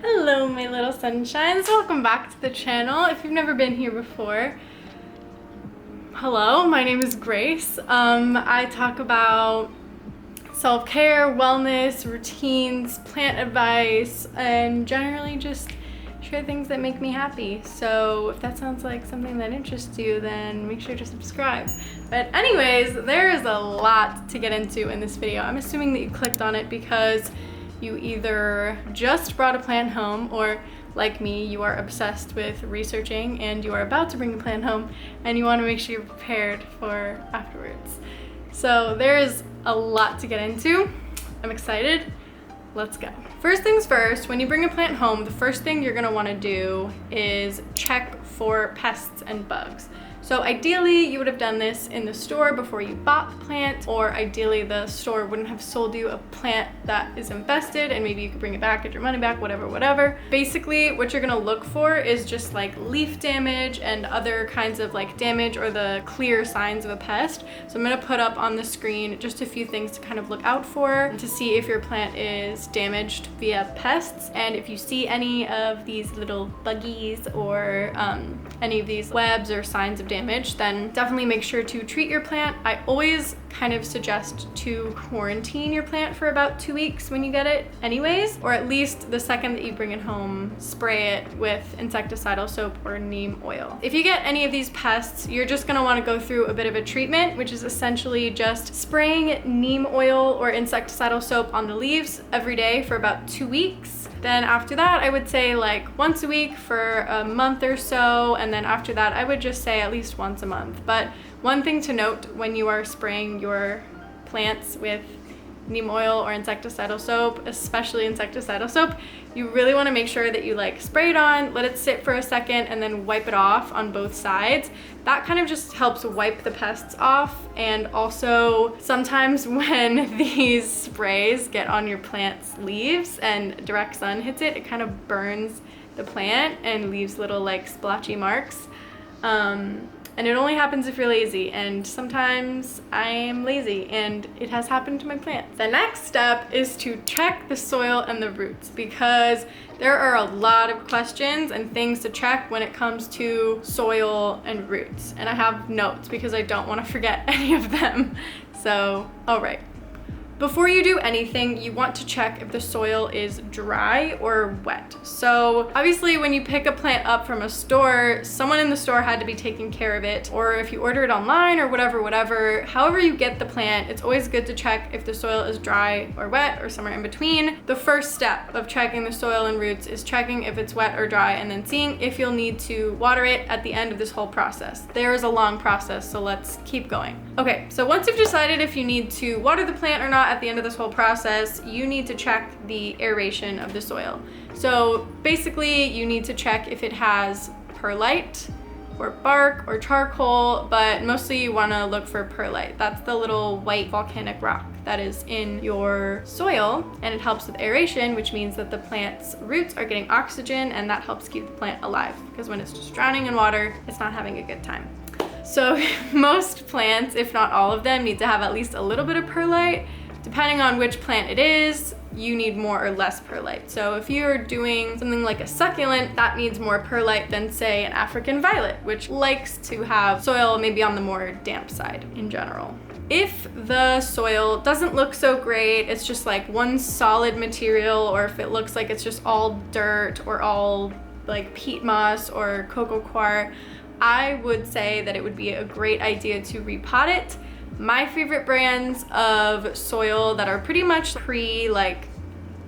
Hello my little sunshines, welcome back to the channel. If you've never been here before, hello, my name is Grace. I talk about self-care, wellness, routines, plant advice, and generally just share things that make me happy. So if that sounds like something that interests you, then make sure to subscribe. But anyways, there is a lot to get into in this video. I'm assuming that you clicked on it because you either just brought a plant home, or like me, you are obsessed with researching and you are about to bring a plant home and you want to make sure you're prepared for afterwards. So there is a lot to get into. I'm excited. Let's go. First things first, when you bring a plant home, the first thing you're gonna want to do is check for pests and bugs. So ideally, you would have done this in the store before you bought the plant, or ideally the store wouldn't have sold you a plant that is infested and maybe you could bring it back, get your money back, whatever. Basically, what you're gonna look for is just like leaf damage and other kinds of like damage or the clear signs of a pest. So I'm gonna put up on the screen just a few things to kind of look out for to see if your plant is damaged via pests. And if you see any of these little buggies or any of these webs or signs of damage, then definitely make sure to treat your plant. I always kind of suggest to quarantine your plant for about 2 weeks when you get it anyways, or at least the second that you bring it home, spray it with insecticidal soap or neem oil. If you get any of these pests, you're just gonna wanna go through a bit of a treatment, which is essentially just spraying neem oil or insecticidal soap on the leaves every day for about 2 weeks. Then after that, I would say like once a week for a month or so. And then after that, I would just say at least once a month. But one thing to note when you are spraying your plants with neem oil or insecticidal soap, especially insecticidal soap, you really want to make sure that you like spray it on, let it sit for a second, and then wipe it off on both sides. That kind of just helps wipe the pests off. And also sometimes when these sprays get on your plant's leaves and direct sun hits it, it kind of burns the plant and leaves little like splotchy marks. And it only happens if you're lazy, and sometimes I am lazy and it has happened to my plants. The next step is to check the soil and the roots, because there are a lot of questions and things to check when it comes to soil and roots. And I have notes because I don't want to forget any of them. So, all right. Before you do anything, you want to check if the soil is dry or wet. So obviously when you pick a plant up from a store, someone in the store had to be taking care of it, or if you order it online or whatever, however you get the plant, it's always good to check if the soil is dry or wet or somewhere in between. The first step of checking the soil and roots is checking if it's wet or dry and then seeing if you'll need to water it at the end of this whole process. There is a long process, so let's keep going. Okay, so once you've decided if you need to water the plant or not at the end of this whole process, you need to check the aeration of the soil. So basically you need to check if it has perlite or bark or charcoal, but mostly you want to look for perlite. That's the little white volcanic rock that is in your soil, and it helps with aeration, which means that the plant's roots are getting oxygen, and that helps keep the plant alive, because when it's just drowning in water, it's not having a good time. So most plants, if not all of them, need to have at least a little bit of perlite. Depending on which plant it is, you need more or less perlite. So if you're doing something like a succulent, that needs more perlite than say an African violet, which likes to have soil maybe on the more damp side in general. If the soil doesn't look so great, it's just like one solid material, or if it looks like it's just all dirt or all like peat moss or cocoa coir, I would say that it would be a great idea to repot it. My favorite brands of soil that are pretty much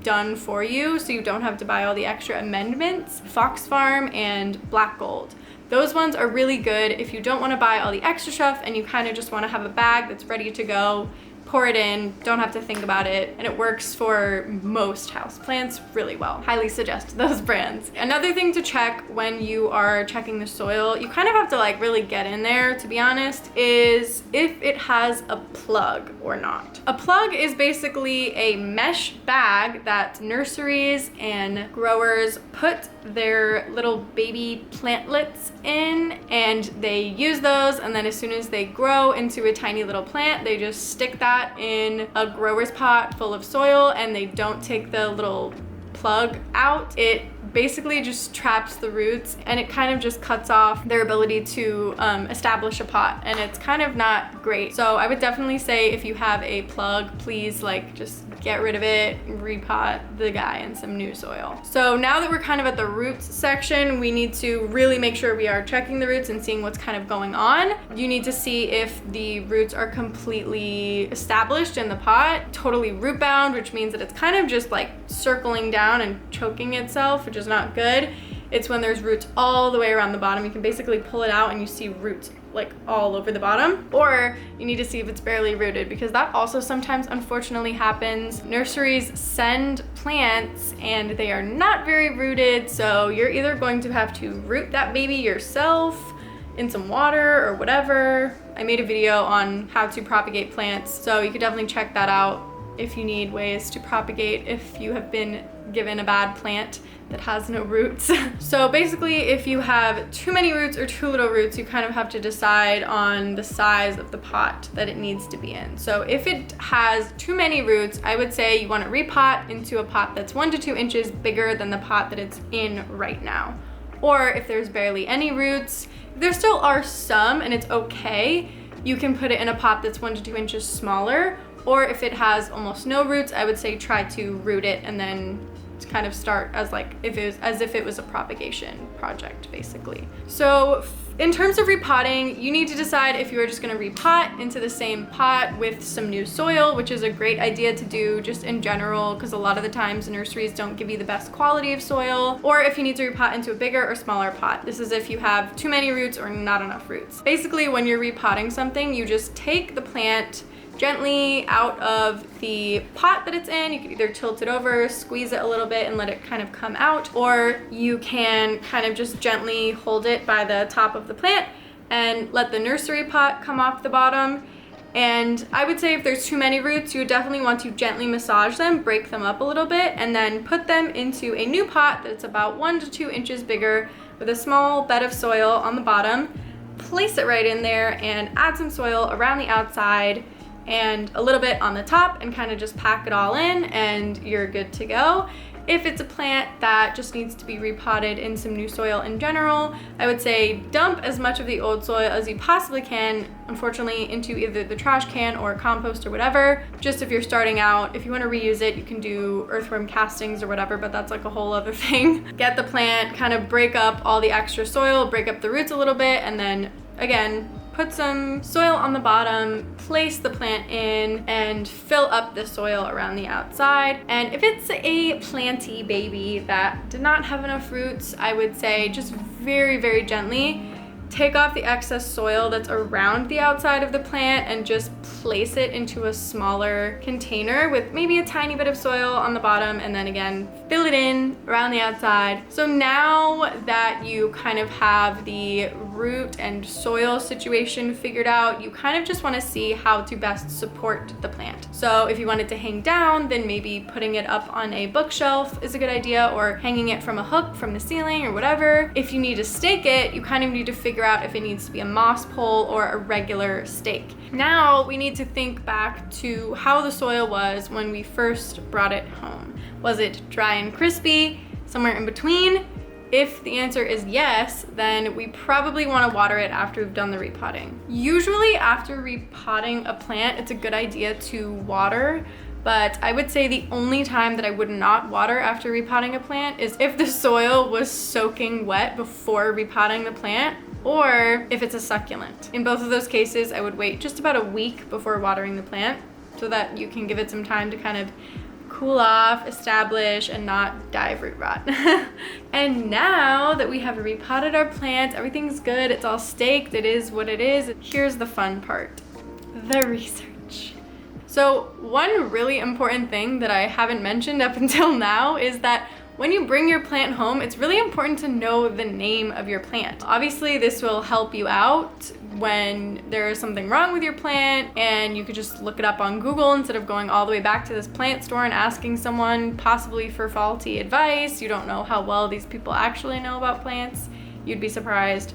done for you, so you don't have to buy all the extra amendments, Fox Farm and Black Gold. Those ones are really good if you don't want to buy all the extra stuff and you kind of just want to have a bag that's ready to go. Pour it in, don't have to think about it, and it works for most houseplants really well. Highly suggest those brands. Another thing to check when you are checking the soil, you kind of have to like really get in there, to be honest, is if it has a plug or not. A plug is basically a mesh bag that nurseries and growers put their little baby plantlets in, and they use those, and then as soon as they grow into a tiny little plant, they just stick that in a grower's pot full of soil, and they don't take the little plug out, it basically just traps the roots, and it kind of just cuts off their ability to establish a pot, and it's kind of not great. So I would definitely say if you have a plug, please like just get rid of it, repot the guy in some new soil. So now that we're kind of at the roots section, we need to really make sure we are checking the roots and seeing what's kind of going on. You need to see if the roots are completely established in the pot, totally root bound, which means that it's kind of just like circling down and choking itself, which is not good. It's when there's roots all the way around the bottom. You can basically pull it out and you see roots like all over the bottom. Or you need to see if it's barely rooted, because that also sometimes unfortunately happens. Nurseries send plants and they are not very rooted, so you're either going to have to root that baby yourself in some water or whatever. I made a video on how to propagate plants, so you could definitely check that out if you need ways to propagate if you have been given a bad plant that has no roots. So basically, if you have too many roots or too little roots, you kind of have to decide on the size of the pot that it needs to be in. So if it has too many roots, I would say you want to repot into a pot that's 1 to 2 inches bigger than the pot that it's in right now. Or if there's barely any roots, there still are some and it's okay, you can put it in a pot that's 1 to 2 inches smaller. Or if it has almost no roots, I would say try to root it and then kind of start as like if it was a propagation project, basically. So in terms of repotting, you need to decide if you are just going to repot into the same pot with some new soil, which is a great idea to do just in general, because a lot of the times nurseries don't give you the best quality of soil, or if you need to repot into a bigger or smaller pot. This is if you have too many roots or not enough roots. Basically, when you're repotting something, you just take the plant gently out of the pot that it's in. You can either tilt it over, squeeze it a little bit and let it kind of come out, or you can kind of just gently hold it by the top of the plant and let the nursery pot come off the bottom. And I would say if there's too many roots, you would definitely want to gently massage them, break them up a little bit, and then put them into a new pot that's about 1 to 2 inches bigger with a small bed of soil on the bottom. Place it right in there and add some soil around the outside and a little bit on the top, and kind of just pack it all in and you're good to go. If it's a plant that just needs to be repotted in some new soil in general, I would say dump as much of the old soil as you possibly can, unfortunately, into either the trash can or compost or whatever. Just if you're starting out, if you want to reuse it, you can do earthworm castings or whatever, but that's like a whole other thing. Get the plant, kind of break up all the extra soil, break up the roots a little bit, and then again, put some soil on the bottom, place the plant in, and fill up the soil around the outside. And if it's a planty baby that did not have enough roots, I would say just very, very gently take off the excess soil that's around the outside of the plant and just place it into a smaller container with maybe a tiny bit of soil on the bottom, and then again fill it in around the outside. So now that you kind of have the root and soil situation figured out, you kind of just want to see how to best support the plant. So if you want it to hang down, then maybe putting it up on a bookshelf is a good idea, or hanging it from a hook from the ceiling or whatever. If you need to stake it, you kind of need to figure out if it needs to be a moss pole or a regular stake. Now we need to think back to how the soil was when we first brought it home. Was it dry and crispy, somewhere in between? If the answer is yes, then we probably want to water it after we've done the repotting. Usually after repotting a plant, it's a good idea to water, but I would say the only time that I would not water after repotting a plant is if the soil was soaking wet before repotting the plant, or if it's a succulent. In both of those cases, I would wait just about a week before watering the plant so that you can give it some time to kind of cool off, establish, and not die of root rot. And now that we have repotted our plants, everything's good, it's all staked, it is what it is. Here's the fun part, the research. So one really important thing that I haven't mentioned up until now is that when you bring your plant home, it's really important to know the name of your plant. Obviously, this will help you out when there is something wrong with your plant, and you could just look it up on Google instead of going all the way back to this plant store and asking someone possibly for faulty advice. You don't know how well these people actually know about plants. You'd be surprised.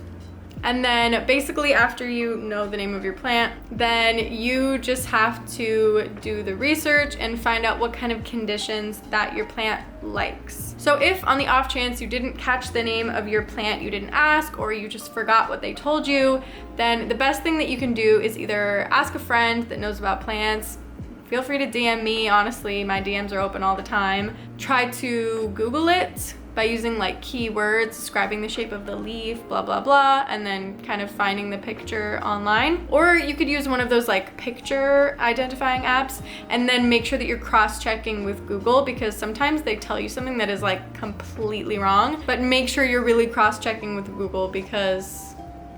And then basically after you know the name of your plant, then you just have to do the research and find out what kind of conditions that your plant likes. So if on the off chance you didn't catch the name of your plant, you didn't ask, or you just forgot what they told you, then the best thing that you can do is either ask a friend that knows about plants. Feel free to DM me, honestly, my DMs are open all the time. Try to Google it by using like keywords, describing the shape of the leaf, blah, blah, blah, and then kind of finding the picture online. Or you could use one of those like picture identifying apps and then make sure that you're cross-checking with Google, because sometimes they tell you something that is like completely wrong, but make sure you're really cross-checking with Google because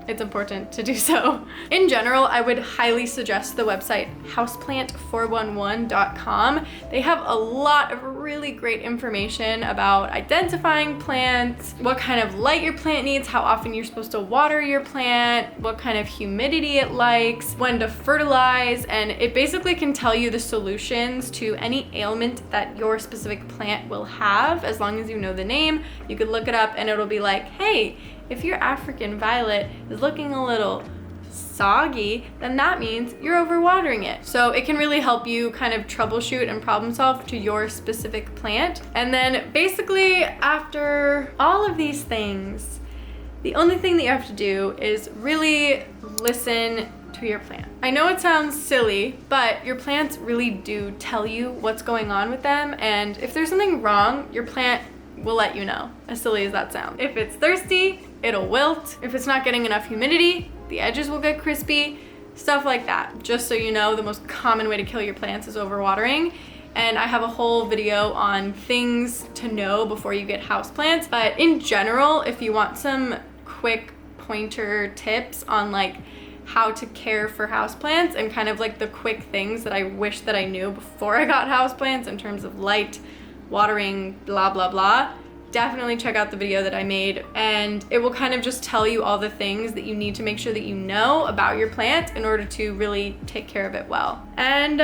it's important to do so. In general, I would highly suggest the website houseplant411.com. They have a lot of really great information about identifying plants, what kind of light your plant needs, how often you're supposed to water your plant, what kind of humidity it likes, when to fertilize, and it basically can tell you the solutions to any ailment that your specific plant will have. As long as you know the name, you could look it up and it'll be like, hey, if your African violet is looking a little soggy, then that means you're overwatering it. So it can really help you kind of troubleshoot and problem solve to your specific plant. And then basically after all of these things, the only thing that you have to do is really listen to your plant. I know it sounds silly, but your plants really do tell you what's going on with them. And if there's something wrong, your plant will let you know, as silly as that sounds. If it's thirsty, it'll wilt. If it's not getting enough humidity, the edges will get crispy, stuff like that. Just so you know, the most common way to kill your plants is overwatering. And I have a whole video on things to know before you get houseplants. But in general, if you want some quick pointer tips on like how to care for houseplants and kind of like the quick things that I wish that I knew before I got houseplants in terms of light, watering, blah, blah, blah, definitely check out the video that I made, and it will kind of just tell you all the things that you need to make sure that you know about your plant in order to really take care of it well. And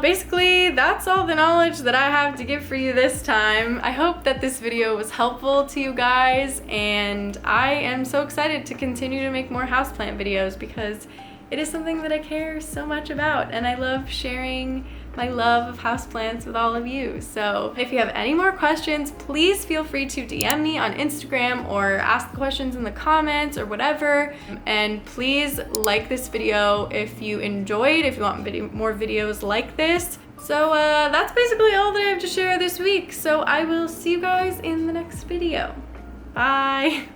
basically that's all the knowledge that I have to give for you this time. I hope that this video was helpful to you guys, and I am so excited to continue to make more houseplant videos because it is something that I care so much about, and I love sharing my love of houseplants with all of you. So if you have any more questions, please feel free to DM me on Instagram or ask the questions in the comments or whatever. And please like this video if you enjoyed, if you want more videos like this. So that's basically all that I have to share this week. So I will see you guys in the next video. Bye.